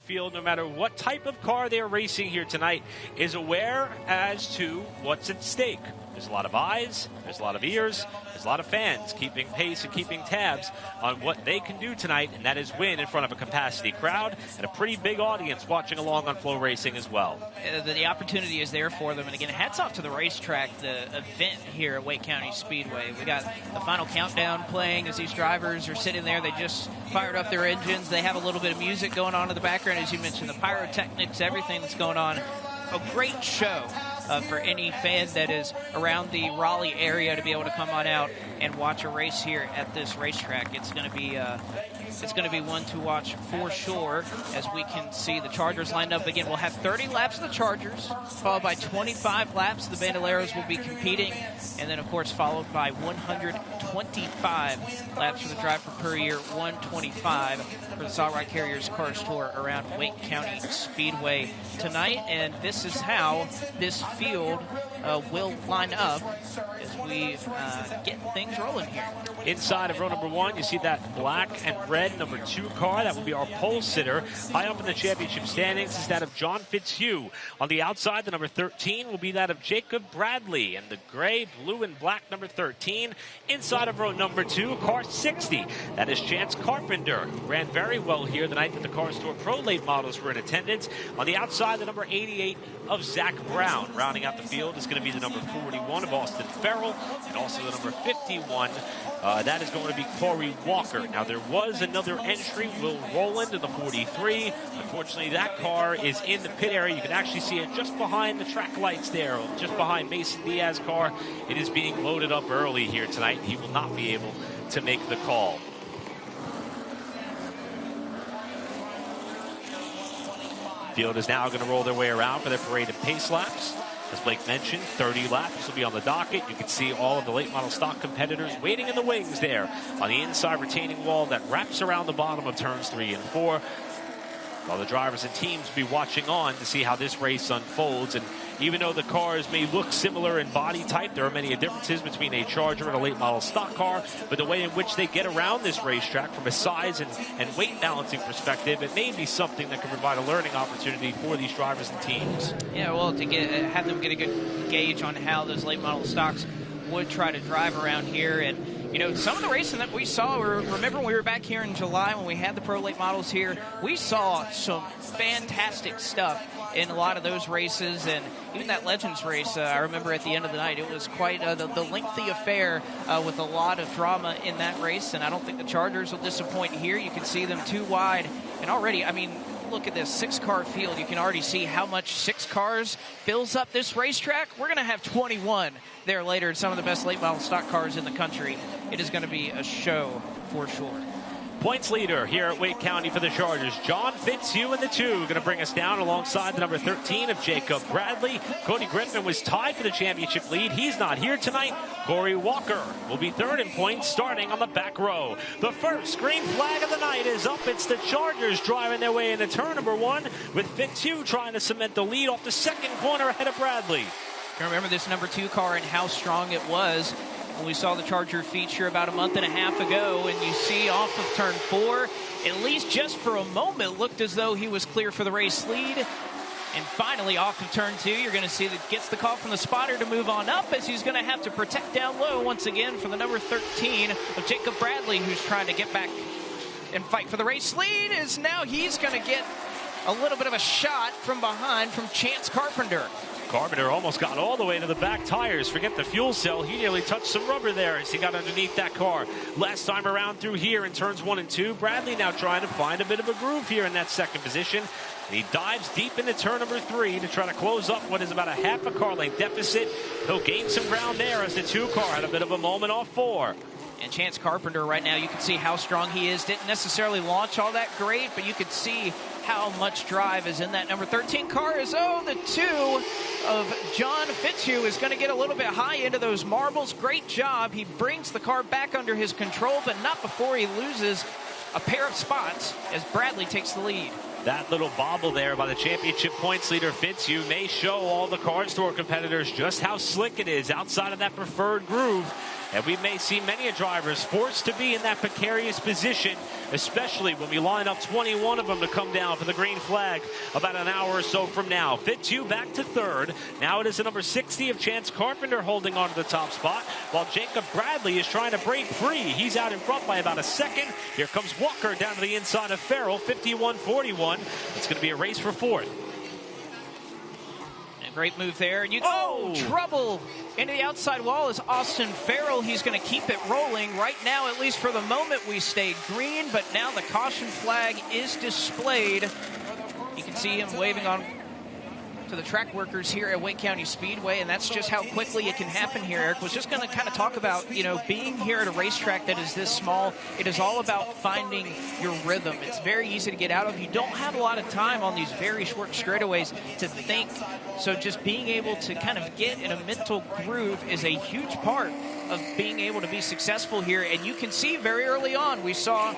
field, no matter what type of car they're racing here tonight, is aware as to what's at stake. There's a lot of eyes, there's a lot of ears, there's a lot of fans keeping pace and keeping tabs on what they can do tonight, and that is win in front of a capacity crowd and a pretty big audience watching along on Flow Racing as well. The opportunity is there for them, and again, hats off to the racetrack, the event here at Wake County Speedway. We got the final countdown playing as these drivers are sitting there. They just fired up their engines. They have a little bit of music going on in the background, as you mentioned, the pyrotechnics, everything that's going on. A great show for any fan that is around the Raleigh area to be able to come on out and watch a race here at this racetrack. It's going to be one to watch for sure, as we can see the Chargers lined up. Again, we'll have 30 laps of the Chargers, followed by 25 laps. The Bandoleros will be competing, and then, of course, followed by 125 laps for the Drive for Per Year, 125 for the Saw Ride Carriers Cars Tour around Wake County Speedway tonight. And this is how this field will line up as we get things rolling here. Inside of row number one, you see that black and red number 2 car. That will be our pole sitter. High up in the championship standings is that of John Fitzhugh. On the outside, the number 13 will be that of Jacob Bradley, and the gray, blue, and black number 13. Inside of row number 2, car 60. That is Chance Carpenter, who ran very well here the night that the Cars Tour Pro late models were in attendance. On the outside, the number 88 of Zach Brown. Rounding out the field is going to be the number 41 of Austin Farrell, and also the number 51. That is going to be Corey Walker. Now, there was another entry, Will Rowland in the 43. Unfortunately, that car is in the pit area. You can actually see it just behind the track lights there, just behind Mason Diaz's car. It is being loaded up early here tonight. He will not be able to make the call. Field is now going to roll their way around for their parade of pace laps. As Blake mentioned, 30 laps will be on the docket. You can see all of the late model stock competitors waiting in the wings there on the inside retaining wall that wraps around the bottom of turns 3 and 4. While the drivers and teams be watching on to see how this race unfolds. And even though the cars may look similar in body type, there are many differences between a Charger and a late model stock car. But the way in which they get around this racetrack from a size and weight balancing perspective, it may be something that can provide a learning opportunity for these drivers and teams. Yeah, well, to have them get a good gauge on how those late model stocks would try to drive around here. And you know, some of the racing that we saw, remember when we were back here in July when we had the Pro Late Models here, we saw some fantastic stuff in a lot of those races. And even that Legends race, I remember at the end of the night, it was quite the lengthy affair with a lot of drama in that race. And I don't think the Chargers will disappoint here. You can see them 2 wide. And already, I mean, look at this 6-car field. You can already see how much 6 cars fills up this racetrack. We're going to have 21 there later, some of the best late model stock cars in the country. It is going to be a show for sure. Points leader here at Wake County for the Chargers, John Fitzhugh in the 2, going to bring us down alongside the number 13 of Jacob Bradley. Cody Griffin was tied for the championship lead. He's not here tonight. Corey Walker will be 3rd in points, starting on the back row. The first green flag of the night is up. It's the Chargers driving their way into turn number 1, with Fitzhugh trying to cement the lead off the second corner ahead of Bradley. I remember this number 2 car and how strong it was when we saw the Charger feature about a month and a half ago, and you see off of turn 4, at least just for a moment, looked as though he was clear for the race lead. And finally, off of turn 2, you're going to see that gets the call from the spotter to move on up, as he's going to have to protect down low once again for the number 13 of Jacob Bradley, who's trying to get back and fight for the race lead. Is now he's going to get a little bit of a shot from behind from Chance Carpenter. Carpenter almost got all the way to the back tires. Forget the fuel cell. He nearly touched some rubber there as he got underneath that car. Last time around through here in turns 1 and 2, Bradley now trying to find a bit of a groove here in that second position. And he dives deep into turn number 3 to try to close up what is about a half a car length deficit. He'll gain some ground there as the 2 car had a bit of a moment off 4. And Chance Carpenter right now, you can see how strong he is. Didn't necessarily launch all that great, but you could see how much drive is in that number 13 car. As the 2 of John Fitzhugh is going to get a little bit high into those marbles. Great job. He brings the car back under his control, but not before he loses a pair of spots as Bradley takes the lead. That little bobble there by the championship points leader Fitzhugh may show all the Cars Tour competitors just how slick it is outside of that preferred groove. And we may see many drivers forced to be in that precarious position, especially when we line up 21 of them to come down for the green flag about an hour or so from now. Fitzhugh back to third. Now it is the number 60 of Chance Carpenter holding on to the top spot, while Jacob Bradley is trying to break free. He's out in front by about a second. Here comes Walker down to the inside of Farrell, 51-41. It's going to be a race for fourth. Great move there. And trouble into the outside wall is Austin Farrell. He's going to keep it rolling. Right now, at least for the moment, we stayed green, but now the caution flag is displayed. You can see him waving on to the track workers here at Wake County Speedway, and that's just how quickly it can happen here. Eric was just going to kind of talk about, being here at a racetrack that is this small. It is all about finding your rhythm. It's very easy to get out of. You don't have a lot of time on these very short straightaways to think. So just being able to kind of get in a mental groove is a huge part of being able to be successful here. And you can see very early on, we saw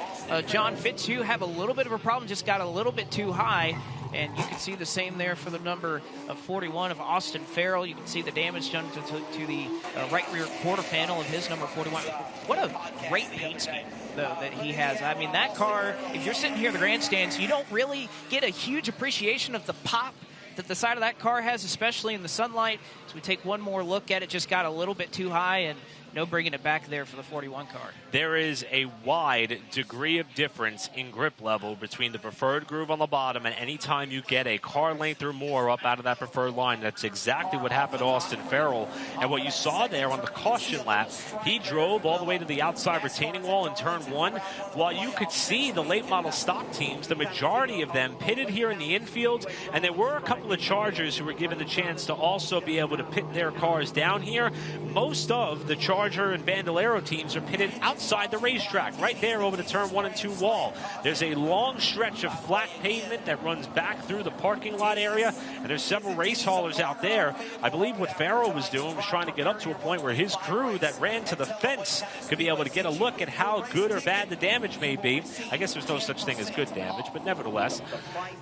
John Fitzhugh have a little bit of a problem, just got a little bit too high. And you can see the same there for the number of 41 of Austin Farrell. You can see the damage done to the right rear quarter panel of his number 41. What a great paint scheme, though, that he has. I mean, that car, if you're sitting here in the grandstands, you don't really get a huge appreciation of the pop that the side of that car has, especially in the sunlight. So we take one more look at it, just got a little bit too high, and no bringing it back there for the 41 car. There is a wide degree of difference in grip level between the preferred groove on the bottom, and anytime you get a car length or more up out of that preferred line, that's exactly what happened to Austin Farrell. And what you saw there on the caution lap, he drove all the way to the outside retaining wall in turn one, while you could see the late model stock teams, the majority of them pitted here in the infield, and there were a couple of Chargers who were given the chance to also be able to pit their cars down here. Most of the Charger and Bandolero teams are pitted outside the racetrack, right there over the turn 1 and 2 wall. There's a long stretch of flat pavement that runs back through the parking lot area, and there's several race haulers out there. I believe what Farrell was doing was trying to get up to a point where his crew that ran to the fence could be able to get a look at how good or bad the damage may be. I guess there's no such thing as good damage, but nevertheless,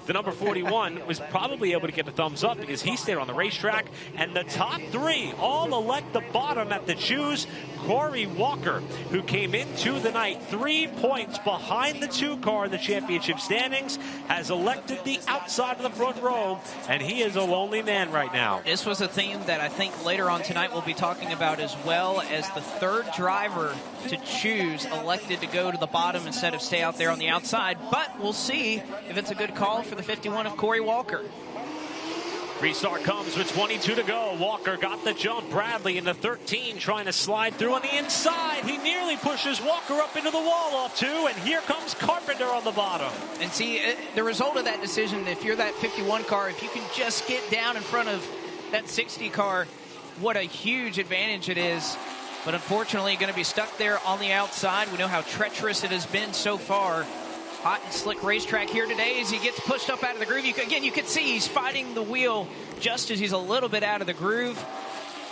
the number 41 was probably able to get a thumbs up because he stayed on the racetrack, and the top three all elect the bottom at the choose. Corey Walker, who came into the night 3 points behind the 2 car in the championship standings, has elected the outside of the front row, and he is a lonely man right now. This was a theme that I think later on tonight we'll be talking about, as well as the third driver to choose elected to go to the bottom instead of stay out there on the outside. But we'll see if it's a good call for the 51 of Corey Walker. Restart comes with 22 to go. Walker got the jump. Bradley in the 13 trying to slide through on the inside. He nearly pushes Walker up into the wall off 2, and here comes Carpenter on the bottom. And see, the result of that decision, if you're that 51 car, if you can just get down in front of that 60 car, what a huge advantage it is. But unfortunately, going to be stuck there on the outside. We know how treacherous it has been so far. Hot and slick racetrack here today as he gets pushed up out of the groove. You can see he's fighting the wheel just as he's a little bit out of the groove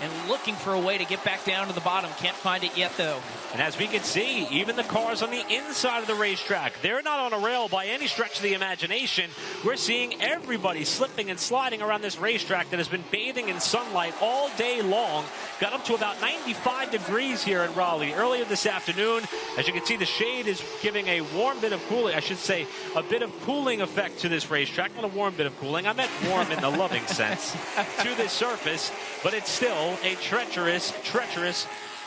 and looking for a way to get back down to the bottom. Can't find it yet, though. And as we can see, even the cars on the inside of the racetrack, they're not on a rail by any stretch of the imagination. We're seeing everybody slipping and sliding around this racetrack that has been bathing in sunlight all day long. Got up to about 95 degrees here in Raleigh earlier this afternoon. As you can see, the shade is giving a warm bit of cooling, I should say, a bit of cooling effect to this racetrack. Not a warm bit of cooling. I meant warm in the loving sense to this surface, but it's still a treacherous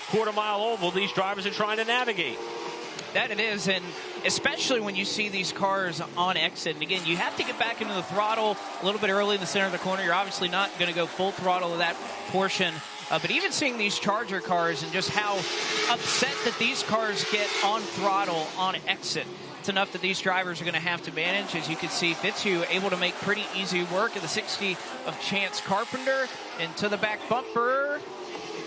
quarter-mile oval these drivers are trying to navigate. That it is, and especially when you see these cars on exit. And again, you have to get back into the throttle a little bit early in the center of the corner. You're obviously not going to go full throttle of that portion. But even seeing these Charger cars and just how upset that these cars get on throttle on exit, it's enough that these drivers are going to have to manage. As you can see, Fitzhugh able to make pretty easy work of the 60 of Chance Carpenter into the back bumper.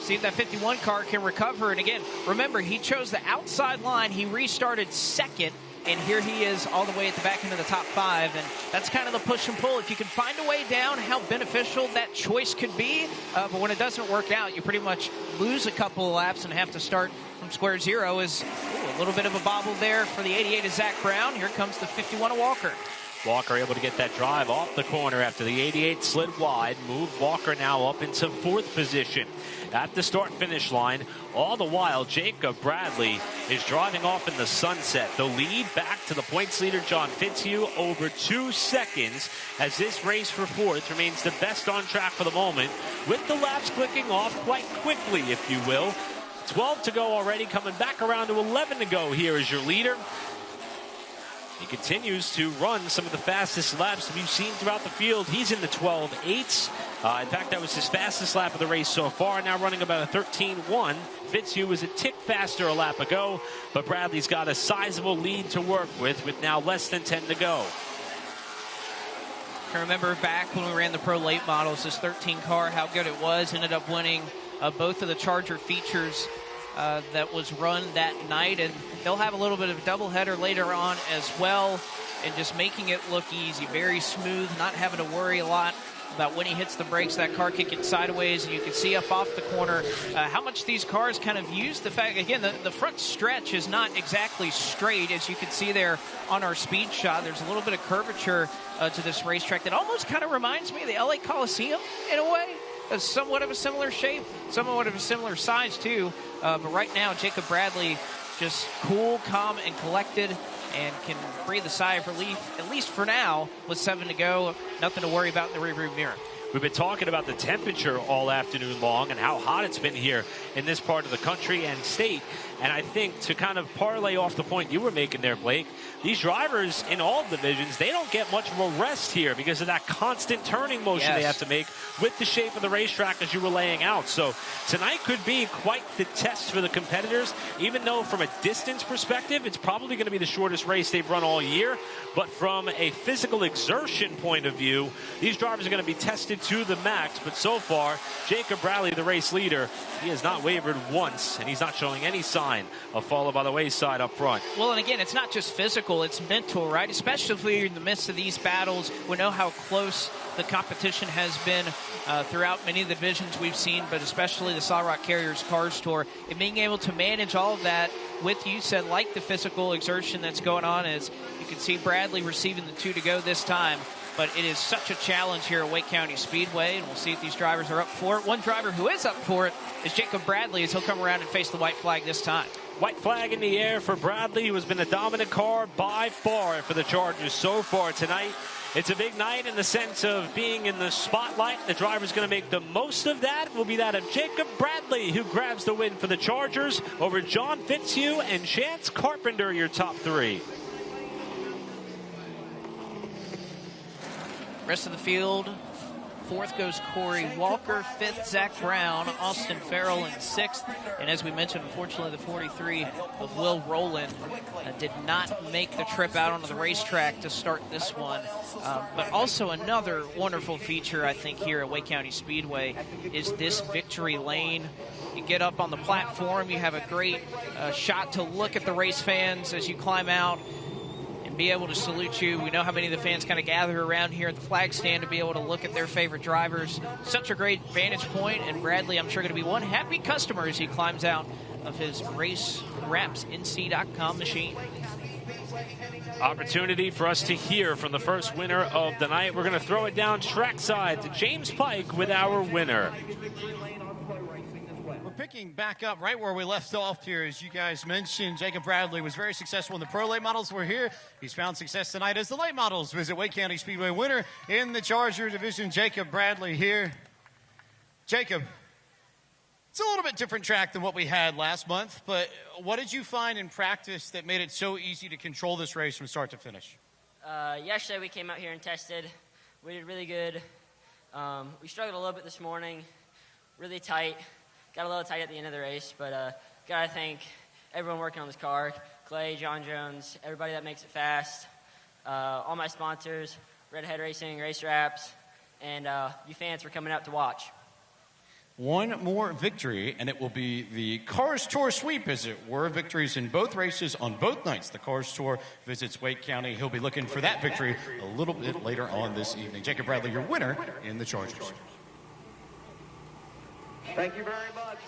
See if that 51 car can recover. And again, remember, he chose the outside line. He restarted second, and here he is all the way at the back end of the top 5. And that's kind of the push and pull. If you can find a way down, how beneficial that choice could be. But when it doesn't work out, you pretty much lose a couple of laps and have to start from square zero. A little bit of a bobble there for the 88 of Zach Brown. Here comes the 51 of Walker. Walker able to get that drive off the corner after the 88 slid wide. Moved Walker now up into 4th position at the start-finish line. All the while, Jacob Bradley is driving off in the sunset. The lead back to the points leader, John Fitzhugh, over 2 seconds, as this race for 4th remains the best on track for the moment, with the laps clicking off quite quickly, if you will. 12 to go already, coming back around to 11 to go here as your leader. He continues to run some of the fastest laps we've seen throughout the field. He's in the 12.8s. In fact, that was his fastest lap of the race so far, now running about a 13.1. Fitzhugh was a tick faster a lap ago, but Bradley's got a sizable lead to work with now less than 10 to go. I remember back when we ran the Pro Late Models, this 13 car, how good it was. Ended up winning both of the Charger features that was run that night, and they'll have a little bit of a doubleheader later on as well, and just making it look easy, very smooth, not having to worry a lot about when he hits the brakes, that car kicking sideways, and you can see up off the corner how much these cars kind of use the fact, again, the front stretch is not exactly straight, as you can see there on our speed shot. There's a little bit of curvature to this racetrack that almost kind of reminds me of the LA Coliseum in a way. Somewhat of a similar shape, somewhat of a similar size too, but right now Jacob Bradley just cool, calm, and collected, and can breathe a sigh of relief, at least for now, with 7 to go. Nothing to worry about in the rearview mirror. We've been talking about the temperature all afternoon long and how hot it's been here in this part of the country and state. And I think to kind of parlay off the point you were making there, Blake, these drivers in all divisions, they don't get much of a rest here because of that constant turning motion they have to make with the shape of the racetrack as you were laying out. So tonight could be quite the test for the competitors, even though from a distance perspective, it's probably going to be the shortest race they've run all year. But from a physical exertion point of view, these drivers are going to be tested to the max. But so far, Jacob Bradley, the race leader, he has not wavered once, and he's not showing any sign of follow by the wayside up front. Well, and again, it's not just physical, it's mental, right? Especially in the midst of these battles. We know how close the competition has been throughout many of the divisions we've seen, but especially the Solid Rock Carriers Cars Tour. And being able to manage all of that with, you said, like the physical exertion that's going on, as you can see Bradley receiving the 2 to go this time. But it is such a challenge here at Wake County Speedway, and we'll see if these drivers are up for it. One driver who is up for it is Jacob Bradley, as he'll come around and face the white flag this time. White flag in the air for Bradley, who has been the dominant car by far for the Chargers so far tonight. It's a big night in the sense of being in the spotlight. The driver's going to make the most of that. Will be that of Jacob Bradley, who grabs the win for the Chargers over John Fitzhugh and Chance Carpenter, your top 3. Rest of the field, 4th goes Corey Walker, 5th Zach Brown, Austin Farrell in 6th, and as we mentioned, unfortunately, the 43 of Will Rowland did not make the trip out onto the racetrack to start this one. But also another wonderful feature, I think, here at Wake County Speedway is this victory lane. You get up on the platform, you have a great shot to look at the race fans as you climb out, be able to salute you. We know how many of the fans kind of gather around here at the flag stand to be able to look at their favorite drivers. Such a great vantage point, and Bradley, I'm sure, going to be one happy customer as he climbs out of his RaceWrapsNC.com machine. Opportunity for us to hear from the first winner of the night. We're going to throw it down trackside to James Pike with our winner. Picking back up right where we left off here, as you guys mentioned, Jacob Bradley was very successful in the Pro Late Models. We're here. He's found success tonight as the Late Models Visit Wake County Speedway winner in the Charger division. Jacob Bradley here. Jacob, it's a little bit different track than what we had last month, but what did you find in practice that made it so easy to control this race from start to finish? Yesterday we came out here and tested. We did really good. We struggled a little bit this morning, really tight. Got a little tight at the end of the race, but got to thank everyone working on this car, Clay, John Jones, everybody that makes it fast, all my sponsors, Redhead Racing, Race Wraps, and you fans for coming out to watch. One more victory, and it will be the Cars Tour sweep, as it were. Victories in both races on both nights. The Cars Tour visits Wake County. He'll be looking for that victory a little bit later on this evening. Jacob Bradley, your winner in the Chargers. Thank you very much.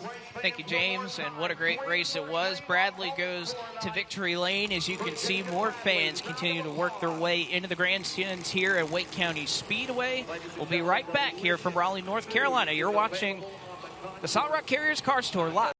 Thank you, James, and what a great race it was. Bradley goes to victory lane. As you can see, more fans continue to work their way into the grandstands here at Wake County Speedway. We'll be right back here from Raleigh, North Carolina. You're watching the Salt Rock Carriers Car Store live.